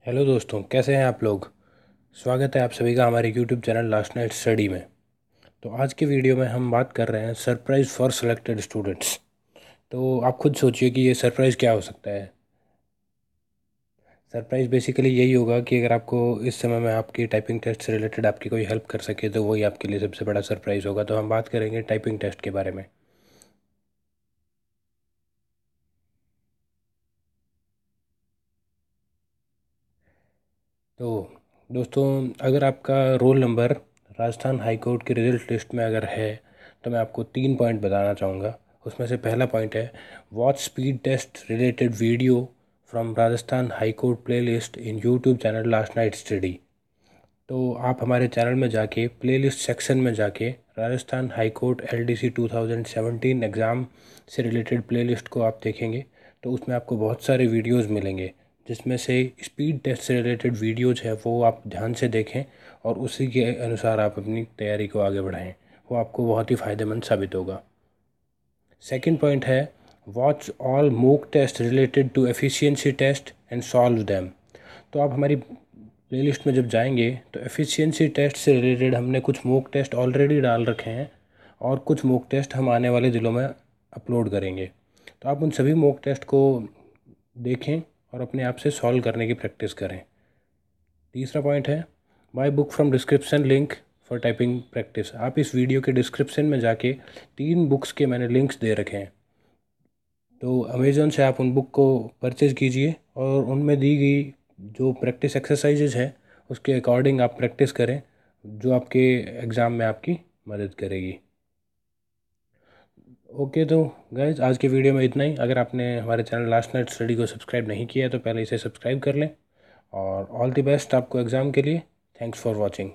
Hello दोस्तों, कैसे हैं आप लोग। स्वागत है आप सभी का हमारे YouTube channel last night study में। तो आज के वीडियो में हम बात कर रहे हैं सरप्राइज़ फॉर सिलेक्टेड स्टूडेंट्स। तो आप खुद सोचिए कि ये सरप्राइज़ क्या हो सकता है। सरप्राइज़ बेसिकली यही होगा कि अगर आपको इस समय में आपकी टाइपिंग टेस्ट से रिलेटेड आपकी कोई हेल्प कर सके तो वही आपके लिए सबसे बड़ा सरप्राइज़ होगा। तो हम बात करेंगे टाइपिंग टेस्ट के बारे में। तो दोस्तों, अगर आपका roll number Rajasthan high court की रिजल्ट लिस्ट में अगर है तो मैं आपको 3 पॉइंट बताना चाहूँगा। उसमें से पहला पॉइंट है watch speed test related video from Rajasthan high court playlist in YouTube channel last night study. तो आप हमारे चैनल में जाके प्लेलिस्ट सेक्शन में जाके Rajasthan high court LDC 2017 exam से रिलेटेड प्लेलिस्ट को आप देखेंगे तो उसमें आपको बहुत सारे वीडियोस मिलेंगे, जिसमें से स्पीड टेस्ट से रिलेटेड वीडियोज है वो आप ध्यान से देखें और उसी के अनुसार आप अपनी तैयारी को आगे बढ़ाएं। वो आपको बहुत ही फ़ायदेमंद साबित होगा। सेकंड पॉइंट है watch all mock test related to efficiency test and solve them. तो आप हमारी प्लेलिस्ट में जब जाएंगे तो एफिशिएंसी टेस्ट से रिलेटेड हमने कुछ मॉक टेस्ट ऑलरेडी डाल रखे हैं और कुछ मॉक टेस्ट हम आने वाले दिनों में अपलोड करेंगे। तो आप उन सभी मॉक टेस्ट को देखें और अपने आप से सॉल्व करने की प्रैक्टिस करें। तीसरा पॉइंट है buy book from description link for typing practice. आप इस वीडियो के डिस्क्रिप्शन में जाके 3 बुक्स के मैंने लिंक्स दे रखे हैं। तो अमेज़न से आप उन बुक को परचेज़ कीजिए और उनमें दी गई जो प्रैक्टिस एक्सरसाइजेज है उसके अकॉर्डिंग आप प्रैक्टिस करें, जो आपके एग्ज़ाम में आपकी मदद करेगी। ओके, तो गाइज आज के वीडियो में इतना ही। अगर आपने हमारे चैनल लास्ट नाइट स्टडी को सब्सक्राइब नहीं किया है तो पहले इसे सब्सक्राइब कर लें। और ऑल द बेस्ट आपको एग्ज़ाम के लिए। Thanks for watching.